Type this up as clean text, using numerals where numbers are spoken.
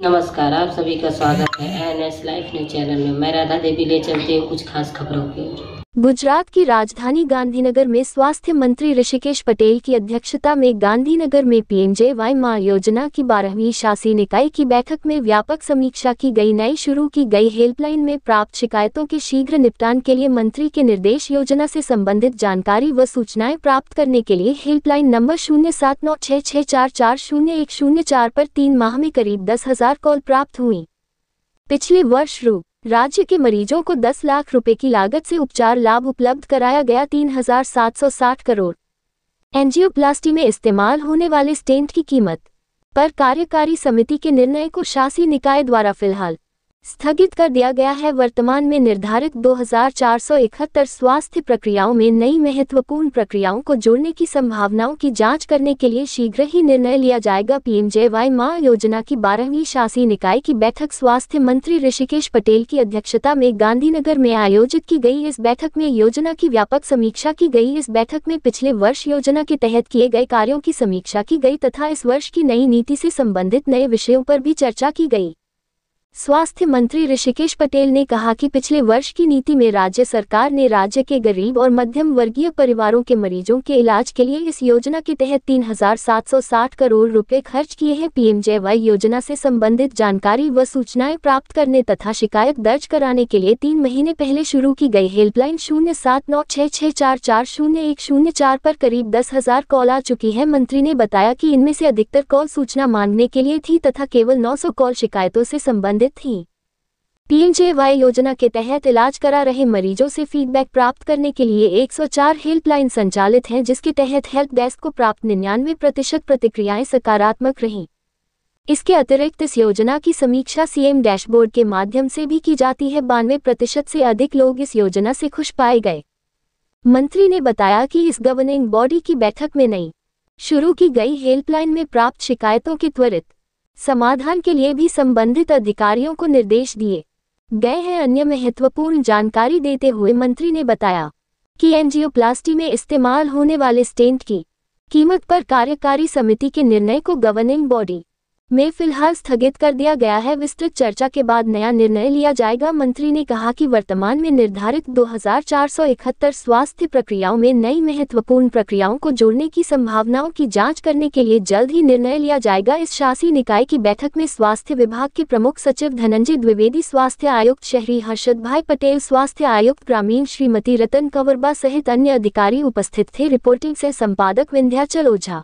नमस्कार, आप सभी का स्वागत है एनएस लाइफ न्यूज चैनल में। मैं राधा देवी ले चलती हूँ कुछ खास खबरों की ओर। गुजरात की राजधानी गांधीनगर में स्वास्थ्य मंत्री ऋषिकेश पटेल की अध्यक्षता में गांधीनगर में पीएमजेवाई मां योजना की 12वीं शासी निकाय की बैठक में व्यापक समीक्षा की गई। नई शुरू की गई हेल्पलाइन में प्राप्त शिकायतों के शीघ्र निपटान के लिए मंत्री के निर्देश योजना से संबंधित जानकारी व सूचनाएं प्राप्त करने के लिए हेल्पलाइन नंबर 079664400104 पर 3 माह में करीब 10,000 कॉल प्राप्त हुई। पिछले वर्ष राज्य के मरीजों को 10 लाख रुपए की लागत से उपचार लाभ उपलब्ध कराया गया। 3,760 करोड़ एंजियोप्लास्टी में इस्तेमाल होने वाले स्टेंट की कीमत पर कार्यकारी समिति के निर्णय को शासी निकाय द्वारा फिलहाल स्थगित कर दिया गया है। वर्तमान में निर्धारित 2,471 स्वास्थ्य प्रक्रियाओं में नई महत्वपूर्ण प्रक्रियाओं को जोड़ने की संभावनाओं की जांच करने के लिए शीघ्र ही निर्णय लिया जाएगा। पीएमजेवाई मां योजना की 12वीं शासी निकाय की बैठक स्वास्थ्य मंत्री ऋषिकेश पटेल की अध्यक्षता में गांधीनगर में आयोजित की गई। इस बैठक में योजना की व्यापक समीक्षा की गई। इस बैठक में पिछले वर्ष योजना के तहत किए गए कार्यों की समीक्षा की गई तथा इस वर्ष की नई नीति से संबंधित नए विषयों पर भी चर्चा की गई। स्वास्थ्य मंत्री ऋषिकेश पटेल ने कहा कि पिछले वर्ष की नीति में राज्य सरकार ने राज्य के गरीब और मध्यम वर्गीय परिवारों के मरीजों के इलाज के लिए इस योजना के तहत 3,760 करोड़ रुपए खर्च किए हैं। पीएमजेवाई योजना से संबंधित जानकारी व सूचनाएं प्राप्त करने तथा शिकायत दर्ज कराने के लिए 3 महीने पहले शुरू की गई हेल्पलाइन 079664400104 पर करीब 10,000 कॉल आ चुकी है। मंत्री ने बताया कि इनमें से अधिकतर कॉल सूचना मांगने के लिए थी तथा केवल 900 कॉल शिकायतों से संबंधित थी। पीएमजेवाई योजना के तहत इलाज करा रहे मरीजों से फीडबैक प्राप्त करने के लिए 104 हेल्पलाइन संचालित हैं, जिसके तहत हेल्प डेस्क को प्राप्त 99% प्रतिक्रियाएं सकारात्मक रहीं। इसके अतिरिक्त इस योजना की समीक्षा सीएम डैशबोर्ड के माध्यम से भी की जाती है। 92% से अधिक लोग इस योजना से खुश पाए गए। मंत्री ने बताया कि इस गवर्निंग बॉडी की बैठक में नई शुरू की गई हेल्पलाइन में प्राप्त शिकायतों के त्वरित समाधान के लिए भी संबंधित अधिकारियों को निर्देश दिए गए हैं। अन्य महत्वपूर्ण जानकारी देते हुए मंत्री ने बताया कि एंजियोप्लास्टी में इस्तेमाल होने वाले स्टेंट की कीमत पर कार्यकारी समिति के निर्णय को गवर्निंग बॉडी में फिलहाल स्थगित कर दिया गया है। विस्तृत चर्चा के बाद नया निर्णय लिया जाएगा। मंत्री ने कहा कि वर्तमान में निर्धारित 2,471 स्वास्थ्य प्रक्रियाओं में नई महत्वपूर्ण प्रक्रियाओं को जोड़ने की संभावनाओं की जांच करने के लिए जल्द ही निर्णय लिया जाएगा। इस शासी निकाय की बैठक में स्वास्थ्य विभाग के प्रमुख सचिव धनंजय द्विवेदी, स्वास्थ्य आयुक्त शहरी हर्षद भाई पटेल, स्वास्थ्य आयुक्त ग्रामीण श्रीमती रतन कंवरबा सहित अन्य अधिकारी उपस्थित थे। रिपोर्टिंग से संपादक विंध्याचल ओझा।